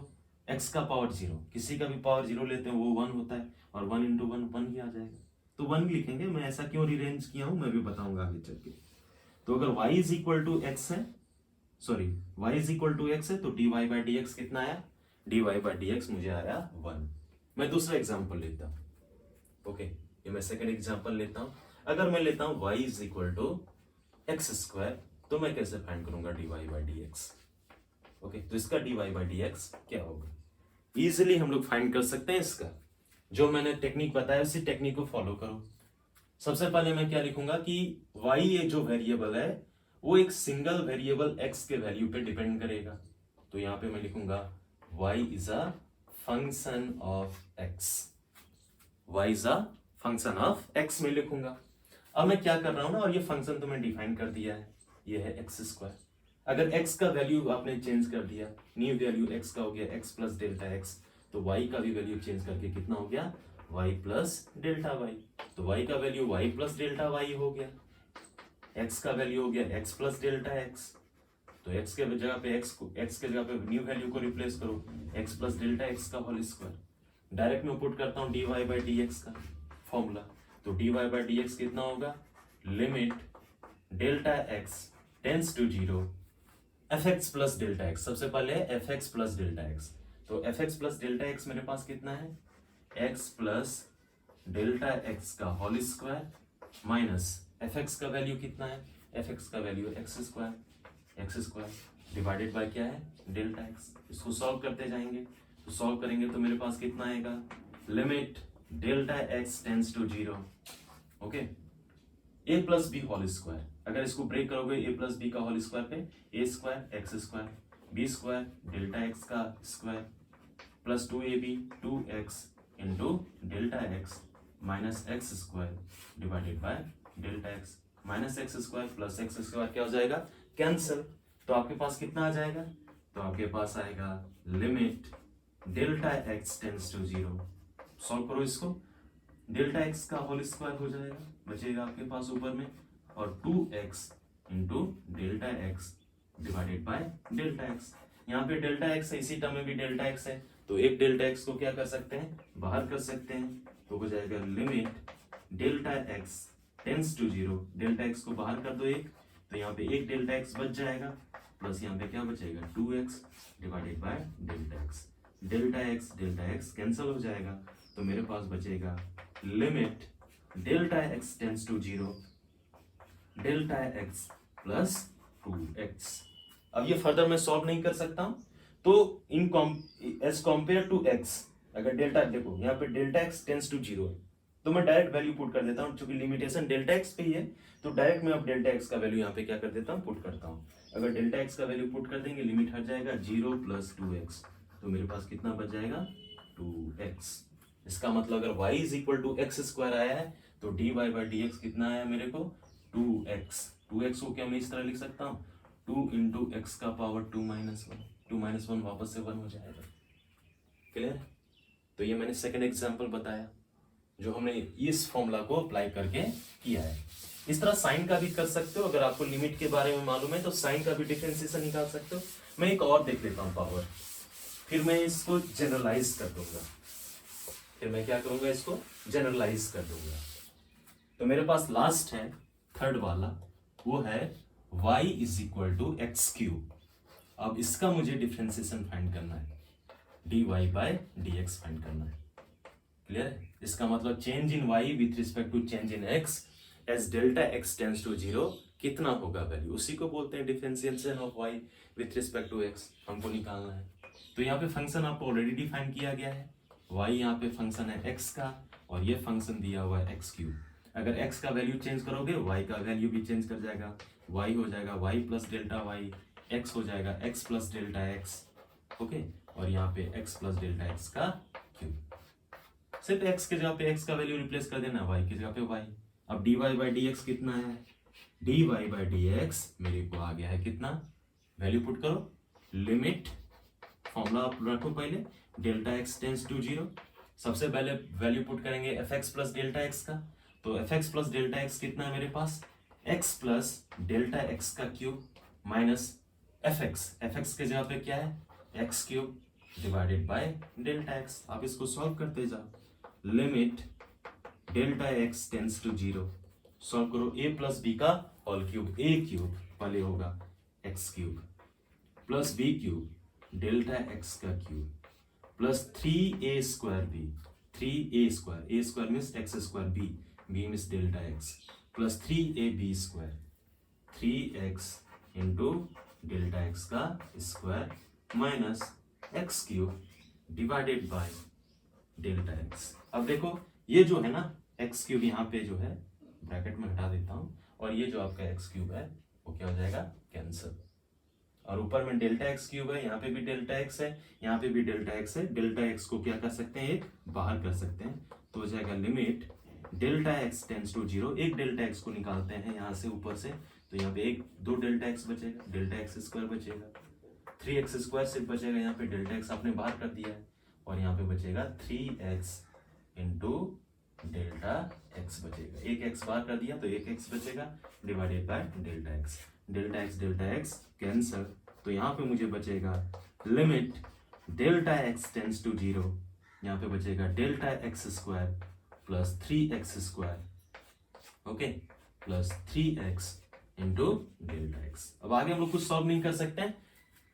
x का पावर 0, किसी का भी पावर 0 लेते हैं वो 1 होता है, और 1 इंटू 1 1 ही आ जाएगा। तो 1 लिखेंगे। मैं ऐसा क्यों रिअरेंज किया हूं मैं भी बताऊंगा आगे चल के। तो अगर y is equal to X है sorry y is equal to X है तो dy बाई डी एक्स कितना आया, dy बाई डी एक्स मुझे आया 1। मैं दूसरा एग्जाम्पल लेता हूँ। ओके, ये मैं सेकंड एग्जाम्पल लेता हूँ। अगर मैं लेता हूँ y is equal to x square, तो मैं कैसे फाइंड करूंगा dy by d x. Okay, तो इसका dy बाई डी एक्स क्या होगा, इजिली हम लोग फाइंड कर सकते हैं इसका। जो मैंने टेक्निक बताया उसी टेक्निक को फॉलो करो। सबसे पहले मैं क्या लिखूंगा कि y ये जो वेरिएबल है वो एक सिंगल वेरिएबल x के वैल्यू पे डिपेंड करेगा। तो यहां पे मैं लिखूंगा y is a function of x, y is a function of x में लिखूंगा। अब मैं क्या कर रहा हूं ना, और ये फंक्शन तो मैं डिफाइन कर दिया है, ये है एक्स स्क्वायर। अगर x का वैल्यू आपने चेंज कर दिया, न्यू वैल्यू x का हो गया x प्लस डेल्टा x, तो y का भी वैल्यू चेंज करके कितना हो गया y प्लस डेल्टा y। तो y का value y plus delta y हो गया, x का वैल्यू हो गया x प्लस डेल्टा x। तो x के जगह पे x के जगह पे न्यू वैल्यू को रिप्लेस करो x प्लस डेल्टा x का होल स्क्वायर। डायरेक्ट में पुट करता हूँ dy बाई डी एक्स का फॉर्मूला, तो dy बाई डी एक्स कितना होगा, limit delta x tends to zero fx plus delta x। सबसे पहले है fx प्लस डेल्टा x, तो fx प्लस डेल्टा x मेरे पास कितना है, x प्लस डेल्टा x का होल स्क्वायर माइनस fx का वैल्यू कितना है, fx का value x square divided bye क्या है, डेल्टा x। इसको सॉल्व करते जाएंगे, तो सॉल्व करेंगे तो मेरे पास कितना आएगा, limit delta x tends to zero, okay, a plus b whole square. अगर इसको ब्रेक करोगे a प्लस बी का होल स्क्वायर पे a square x square b square delta x का square plus 2ab 2x into delta x minus x square divided by delta x। Minus x square plus x square क्या हो जाएगा, cancel. तो आपके पास कितना आ जाएगा, तो आपके पास आएगा limit delta x tends to zero. Solve करो इसको, डेल्टा x का होल स्क्वायर हो जाएगा, बचेगा आपके पास ऊपर में, और 2x into delta x divided by delta x। यहाँ पे डेल्टा x है, इसी टर्म में भी डेल्टा x है, तो एक डेल्टा x को क्या कर सकते हैं, बाहर कर सकते हैं, तो हो जाएगा limit delta x tends to zero. Delta x को बाहर कर दो एक, तो यहाँ पे एक डेल्टा x बच जाएगा, प्लस यहाँ पे क्या बचेगा 2x divided by delta x। Delta x cancel हो जाएगा, तो मेरे पास बचेगा limit delta x tends to zero delta x plus 2x। अब ये फर्दर मैं सॉल्व नहीं कर सकता हूं, तो एज कॉम्पेयर टू x, अगर डेल्टा देखो यहाँ पे delta x tends to zero है, तो मैं डायरेक्ट वैल्यू पुट कर देता हूँ, क्योंकि लिमिटेशन डेल्टा x पे ही है, तो डायरेक्ट मैं अब डेल्टा x का वैल्यू यहाँ पे क्या कर देता हूँ, पुट करता हूँ। अगर डेल्टा x का वैल्यू पुट कर देंगे, लिमिट हट जाएगा 0 प्लस 2x, तो मेरे पास कितना बच जाएगा 2x। इसका मतलब अगर y is equal to x square आया है, तो dy बाई डी एक्स कितना आया मेरे को 2x। 2x को क्या मैं इस तरह लिख सकता हूँ, 2 इंटू एक्स का पावर 2 माइनस 1 वापस से 1 हो जाएगा। क्लियर? तो ये मैंने सेकंड एग्जांपल बताया, जो हमने इस फॉर्मूला को अप्लाई करके किया है। इस तरह साइन का भी कर सकते हो, अगर आपको लिमिट के बारे में मालूम है तो साइन का भी डिफरेंशिएशन निकाल सकते हो। मैं एक और देख लेता हूँ पावर, फिर मैं इसको जनरलाइज कर दूंगा, फिर मैं क्या करूंगा, इसको जनरलाइज कर दूंगा। तो मेरे पास लास्ट है थर्ड वाला, वो है y is equal to x cube. अब इसका मुझे डिफरेंशिएशन फाइंड करना है, dy बाय dx फाइंड करना है। क्लियर है? इसका मतलब change in y with respect to change in x as delta x tends to zero कितना होगा वैल्यू, उसी को बोलते हैं differentiation of y with respect to x, हमको निकालना है। तो यहाँ पे फंक्शन आपको ऑलरेडी डिफाइन किया गया है, y यहाँ पे फंक्शन है x का, और ये फंक्शन दिया हुआ है x क्यूब। अगर x का वैल्यू चेंज करोगे y का वैल्यू भी चेंज कर जाएगा, y हो जाएगा y plus delta y, x हो जाएगा x plus delta x, okay, और यहाँ पे x प्लस डेल्टा x का क्यूब। सिर्फ x के जगह पे x का वैल्यू रिप्लेस कर देना, y की जगह पे y। अब dy बाई dx कितना है, dy बाई dx मेरे को आ गया है कितना, वैल्यू पुट करो, लिमिट फॉर्मूला आप रखो पहले, delta x tends to zero. सबसे पहले वैल्यू पुट करेंगे fx प्लस डेल्टा x का, तो fx प्लस डेल्टा x कितना है मेरे पास, x प्लस डेल्टा x का क्यूब माइनस fx के जगह पे क्या है, x cube divided by delta x। आप इसको सॉल्व करते जाओ, limit delta x tends to zero, solve करो, a प्लस बी का होल क्यूब, a क्यूब पहले होगा x cube plus B cube delta X का cube plus 3a² b, 3a² means X square, b means delta x, plus 3ab², 3x into delta X का square minus x cube divided by delta x. अब देखो ये जो है ना x cube यहाँ पे जो है ब्रैकेट में हटा देता हूँ, और ये जो आपका एक्स क्यूब है वो क्या हो जाएगा, कैंसिल। और ऊपर में डेल्टा एक्स क्यूब है, यहाँ पे भी डेल्टा एक्स है, यहाँ पे भी डेल्टा एक्स है। डेल्टा एक्स को क्या कर सकते हैं, एक बाहर कर सकते हैं, तो हो जाएगा limit delta x tends to 0। एक डेल्टा एक्स को निकालते हैं यहाँ से ऊपर से, तो यहाँ पे एक दो डेल्टा एक्स बचेगा, डेल्टा एक्स स्क्वायर बचेगा, 3x स्क्वायर सिर्फ बचेगा, यहाँ पे डेल्टा एक्स आपने बाहर कर दिया है, और यहाँ पे बचेगा 3x इंटू डेल्टा एक्स बचेगा। एक एक्स बाहर कर दिया तो एक एक्स बचेगा divided by delta x. Delta x cancel, तो यहाँ पे मुझे बचेगा limit delta x tends to 0, यहाँ पे बचेगा delta x square plus 3x square, okay, plus 3x into delta x. अब आगे हम लोग कुछ सॉल्व नहीं कर सकते हैं।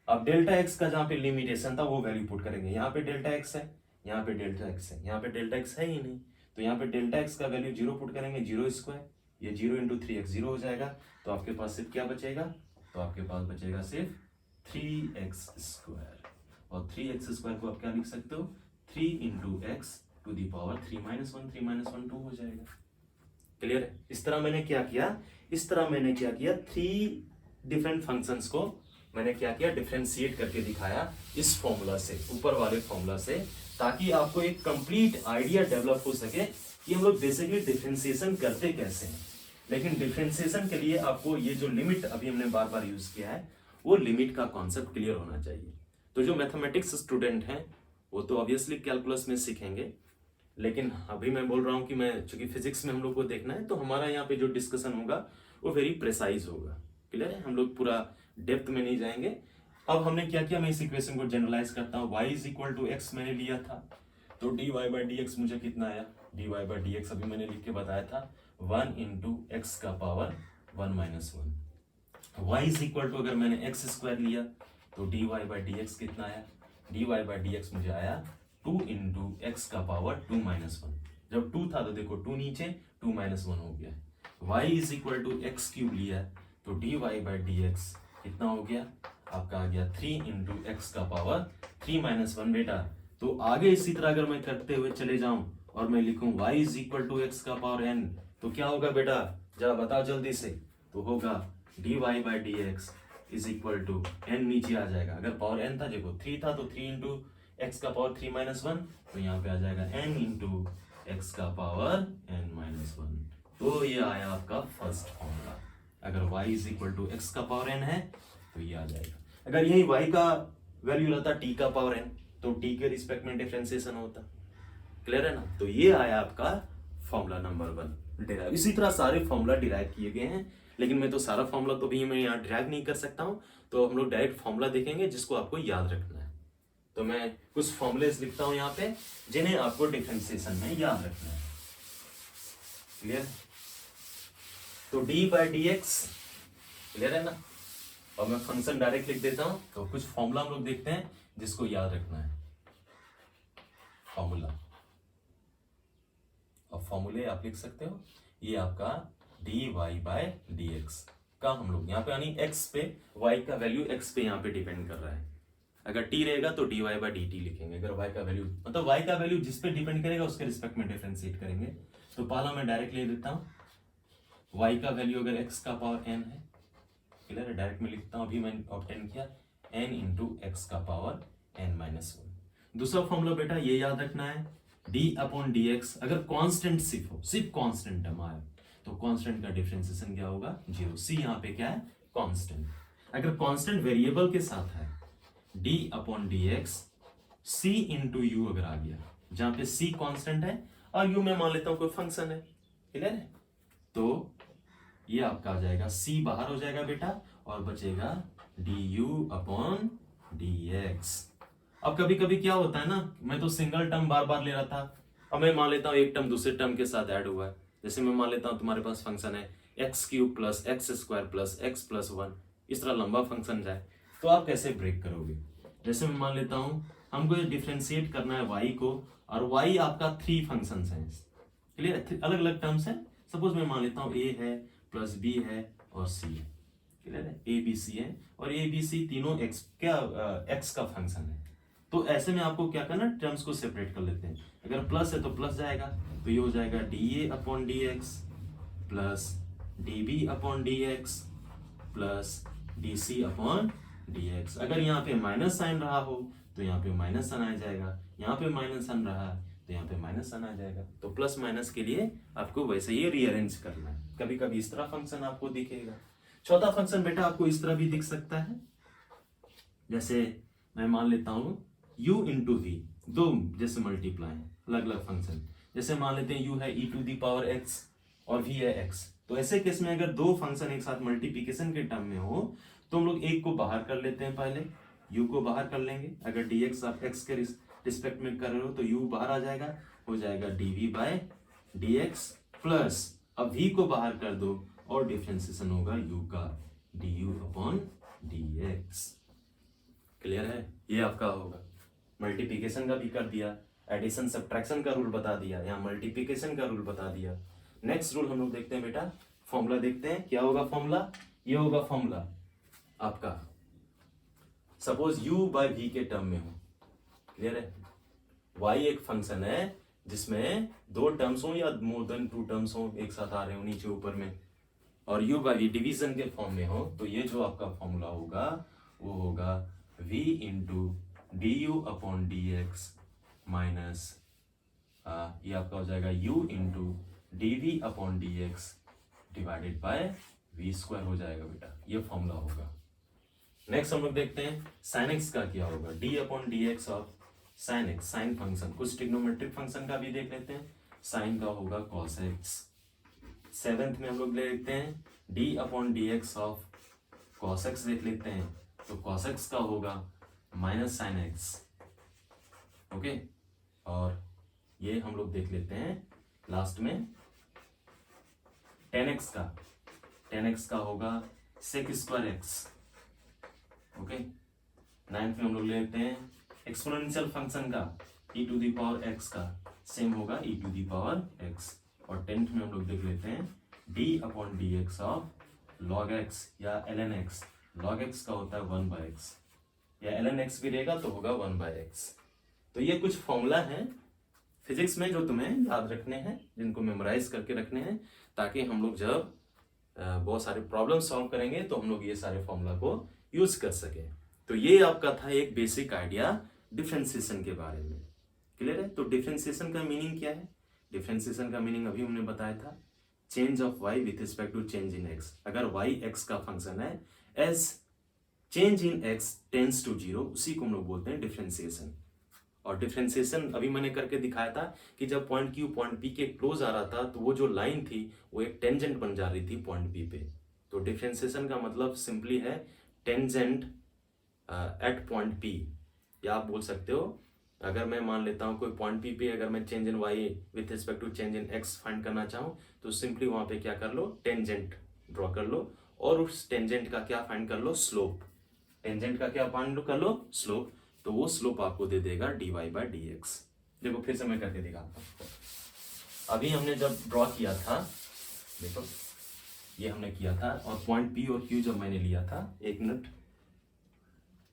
अब डेल्टा एक्स का जहाँ पे लिमिटेशन था वो वैल्यू पुट करेंगे। यहाँ पे डेल्टा एक्स है, यहाँ पे डेल्टा एक्स है, यहाँ पे डेल्टा एक्स है ही नहीं, तो यहाँ पे डेल्टा एक्स का वैल्यू 0 पुट करेंगे, 0 स्क्वायर, ये 0 इंटू 3x 0 हो जाएगा, तो आपके पास सिर्फ क्या बचेगा, तो आपके पास बचेगा सिर्फ 3x स्क्वायर, और 3x स्क्वायर को आप क्या लिख सकते हो, 3 into x to the power 3 minus 1, 3 minus 1 2 हो जाएगा। क्लियर है? इस तरह मैंने क्या किया, 3 डिफरेंट फंक्शंस को मैंने क्या किया, डिफरेंशिएट करके दिखाया इस फॉर्मूला से, ऊपर वाले फॉर्मूला से, ताकि आपको एक कंप्लीट आइडिया डेवलप हो सके कि हम लोग बेसिकली डिफरेंशिएशन करते कैसे हैं। लेकिन डिफरेंशिएशन के लिए आपको ये जो लिमिट अभी हमने बार बार यूज किया है, वो लिमिट का कॉन्सेप्ट क्लियर होना चाहिए। तो जो मैथमेटिक्स स्टूडेंट हैं वो तो ऑब्वियसली कैलकुलस में सीखेंगे, लेकिन अभी मैं बोल रहा हूँ कि मैं चूंकि फिजिक्स में हम लोग को देखना है, तो हमारा यहाँ पे जो डिस्कशन होगा वो वेरी प्रिसाइज होगा। क्लियर है? हम लोग पूरा डेप्थ में नहीं जाएंगे। अब हमने क्या किया, मैं इस इक्वेशन को जनरलाइज करता हूँ। y = x मैंने लिया था, तो dy/dx मुझे कितना आया, dy/dx अभी मैंने लिख के बताया था 1 इंटू एक्स का पावर 1 माइनस 1। y अगर मैंने x स्क्वायर लिया तो dy/dx कितना आया, dy/dx मुझे आया 2 इंटू एक्स का पावर 2 माइनस 1। जब 2 था तो देखो 2 नीचे, 2 माइनस 1 हो गया। y x³ लिया तो dy/dx कितना हो गया, आपका आ गया 3 इंटू एक्स का पावर 3 माइनस 1। बेटा तो आगे इसी तरह अगर मैं करते हुए चले जाऊं और मैं लिखूं y x का पावर n, तो क्या होगा बेटा, जरा बताओ जल्दी से, तो होगा dy/dx n, नीचे आ जाएगा। अगर पावर n था, देखो 3 था, तो 3 इंटू एक्स का पावर 3 माइनस 1, तो यहाँ पे आ जाएगा n इंटू एक्स का पावर n माइनस 1। तो ये आया आपका फर्स्ट फॉर्मूला। अगर y x का पावर n है तो ये आ जाएगा। अगर यही y का वैल्यू रहता t का पावर n, तो t के रिस्पेक्ट में डिफरेंशिएशन होता। क्लियर है ना? तो ये आया आपका फॉर्मूला नंबर 1 डिराइव। इसी तरह सारे फॉर्मूला डिराइव किए गए हैं, लेकिन मैं तो सारा फॉर्मूला तो भी मैं यहाँ डिराइव नहीं कर सकता हूँ, तो हम लोग डायरेक्ट फॉर्मूला देखेंगे जिसको आपको याद रखना है। तो मैं कुछ फॉर्मूलेस लिखता हूँ यहाँ पे जिन्हें आपको डिफरेंशिएशन में याद रखना है। क्लियर? तो dy/dx क्लियर है ना? और मैं फंक्शन डायरेक्ट लिख देता हूं। तो कुछ फॉर्मूला हम लोग देखते हैं जिसको याद रखना है। फॉर्मूला, और फॉर्मूले आप लिख सकते हो, ये आपका dy/dx का हम लोग यहाँ पे यानी x पे, y का वैल्यू x पे यहाँ पे डिपेंड कर रहा है। अगर t रहेगा तो dy/dt लिखेंगे। अगर y का वैल्यू मतलब y का वैल्यू जिस पे डिपेंड करेगा उसके रिस्पेक्ट में डिफरेंशिएट करेंगे। तो पहला मैं डायरेक्ट ले देता हूँ, y का वैल्यू अगर x का पावर n है, क्लियर है, डायरेक्ट में लिखता हूं। अभी मैंने ऑब्टेन किया n इंटू एक्स का पावर n माइनस 1। दूसरा फॉर्मूला बेटा ये याद रखना है, d/dx अगर कांस्टेंट सिर्फ कांस्टेंट टर्म आए तो कांस्टेंट का डिफरेंशिएशन क्या होगा, 0। c यहाँ पे क्या है, कांस्टेंट। अगर कांस्टेंट वेरिएबल के साथ है, d/dx c इंटू यू अगर आ गया, जहां पे c कांस्टेंट है और u मैं मान लेता हूं कोई फंक्शन है। क्लियर है? तो ये आपका आ जाएगा, c बाहर हो जाएगा बेटा और बचेगा du/dx। अब कभी कभी क्या होता है ना, मैं तो सिंगल टर्म बार बार ले रहा था, अब मैं मान लेता हूँ एक टर्म दूसरे टर्म के साथ ऐड हुआ है। जैसे मैं मान लेता हूँ तुम्हारे पास फंक्शन है x³ + x² + x + 1, इस तरह लंबा फंक्शन जाए, तो आप कैसे ब्रेक करोगे? जैसे मैं मान लेता हूं हमको डिफरेंशिएट करना है y को, और y आपका 3 फंक्शंस हैं, क्लियर, अलग अलग टर्म्स हैं। सपोज मैं मान लेता हूँ a है प्लस b है और c है, क्लियर है, a b c है, और a b c तीनों x का फंक्शन है। तो ऐसे में आपको क्या करना, टर्म्स को सेपरेट कर लेते हैं। अगर प्लस है तो प्लस जाएगा, तो ये हो जाएगा dA upon dx plus dB upon dx plus dC upon dx। अगर यहाँ पे माइनस साइन रहा हो तो यहाँ पे माइनस साइन आ जाएगा, यहाँ पे माइनस साइन रहा तो यहाँ पे माइनस साइन आ जाएगा। तो प्लस माइनस के लिए आपको वैसे ही रीअरेंज करना है। कभी कभी इस तरह फंक्शन आपको दिखेगा। चौथा फंक्शन बेटा आपको इस तरह भी दिख सकता है, जैसे मैं मान लेता हूं u इंटू वी, दो जैसे मल्टीप्लाई है, अलग अलग फंक्शन। जैसे मान लेते हैं u है e to the power x और v है x। तो ऐसे केस में अगर दो फंक्शन एक साथ मल्टीप्लिकेशन के टर्म में हो तो हम लोग एक को बाहर कर लेते हैं, पहले u को बाहर कर लेंगे। अगर dx आप x के रिस्पेक्ट में कर रहे हो तो u बाहर आ जाएगा, हो जाएगा dv बाय dx प्लस अब v को बाहर कर दो और डिफरेंशिएशन होगा u का du अपॉन dx। क्लियर है? ये आपका होगा। मल्टीप्लिकेशन का भी कर दिया, एडिशन सब्ट्रैक्शन का रूल बता दिया, यहाँ मल्टीप्लिकेशन का रूल बता दिया। नेक्स्ट रूल हम लोग देखते हैं बेटा, फॉर्मूला देखते हैं। क्या होगा फॉर्मूला? ये होगा फॉर्मूला आपका, सपोज u बाय v के टर्म में हो, क्लियर है, y एक फंक्शन है जिसमें दो टर्म्स हो या मोर देन 2 टर्म्स हो, एक साथ आ रहे हो नीचे ऊपर में, और u बाय v डिवीजन के फॉर्म में हो, तो ये जो आपका फॉर्मूला होगा वो होगा v into d u upon d x minus ये आपका हो जाएगा u into d v upon d x divided by v square हो जाएगा बेटा, ये फॉर्मूला होगा। नेक्स्ट हम लोग देखते हैं साइन एक्स का क्या होगा, d upon d x of sine x, sine function. कुछ ट्रिग्नोमेट्रिक फंक्शन का भी देख लेते हैं। साइन का होगा कॉस एक्स। सेवेंथ में हम लोग ले लेते हैं d upon d x of cos x देख लेते हैं, तो कॉस एक्स का होगा माइनस साइन एक्स, ओके। और ये हम लोग देख लेते हैं लास्ट में टेन एक्स का, टेन एक्स का होगा sec square x, okay. Ninth में हम लोग ले लेते हैं एक्सपोनेंशियल फंक्शन का e to the power x का सेम होगा e to the power x। और टेंथ में हम लोग देख लेते हैं d upon d x of log x या ln x। लॉग x का होता है 1 बाय x, या ln x भी रहेगा तो होगा 1 बाय x। तो ये कुछ फॉर्मूला हैं फिजिक्स में जो तुम्हें याद रखने हैं, जिनको मेमोराइज करके रखने हैं, ताकि हम लोग जब बहुत सारे प्रॉब्लम सॉल्व करेंगे तो हम लोग ये सारे फॉर्मूला को यूज कर सके। तो ये आपका था एक बेसिक आइडिया डिफरेंशिएशन के बारे में, क्लियर है। तो डिफरेंशिएशन का मीनिंग क्या है? डिफरेंशिएशन का मीनिंग अभी हमने बताया था, change of y with respect to change in x। अगर y x का फंक्शन है, as change in x tends to 0, उसी को हम लोग बोलते हैं डिफरेंशिएशन। और डिफरेंशिएशन अभी मैंने करके दिखाया था कि जब पॉइंट Q पॉइंट P के क्लोज आ रहा था तो वो जो लाइन थी वो एक टेंजेंट बन जा रही थी पॉइंट P पे। तो डिफरेंशिएशन का मतलब सिंपली है टेंजेंट एट पॉइंट P। या आप बोल सकते हो, अगर मैं मान लेता हूँ कोई पॉइंट P पे अगर मैं change in y with respect to change in x find करना चाहूँ तो सिंपली वहां पे क्या कर लो, टेंजेंट ड्रॉ कर लो, और उस टेंजेंट का क्या फाइंड कर लो, स्लोप। टेंजेंट का क्या फाइंड कर लो, स्लोप। तो वो स्लोप आपको दे देगा dy बाई डी एक्स। देखो फिर से मैं करके दिखाता हूँ। अभी हमने जब ड्रॉ किया था, देखो ये हमने किया था, और पॉइंट P और Q जब मैंने लिया था, एक मिनट,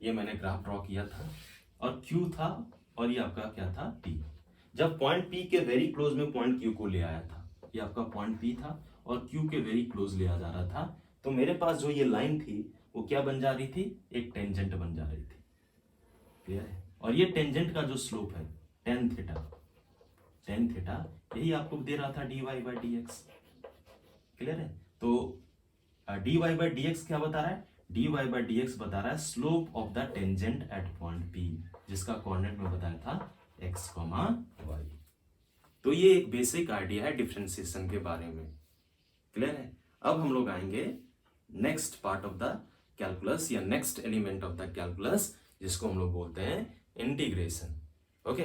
ये मैंने ग्राफ ड्रॉ किया था और Q था और ये आपका क्या था, P। जब पॉइंट P के वेरी क्लोज में पॉइंट Q को ले आया था, ये आपका पॉइंट P था और Q के वेरी क्लोज ले आ जा रहा था, तो मेरे पास जो ये लाइन थी वो क्या बन जा रही थी, एक टेंजेंट बन जा रही थी, क्लियर है। और ये टेंजेंट का जो स्लोप है टेन थीटा, टेन थीटा यही आपको दे रहा था dy by d x, clear है। तो dy बाई डी एक्स क्या बता रहा है, dy बाई डी एक्स बता रहा है slope of the tangent at point P, जिसका कोऑर्डिनेट में बताया था x, y। तो ये एक बेसिक आइडिया है डिफरेंशिएशन के बारे में, क्लियर है। अब हम लोग आएंगे next part of the calculus या next element of the calculus, जिसको हम लोग बोलते हैं इंटीग्रेशन, ओके।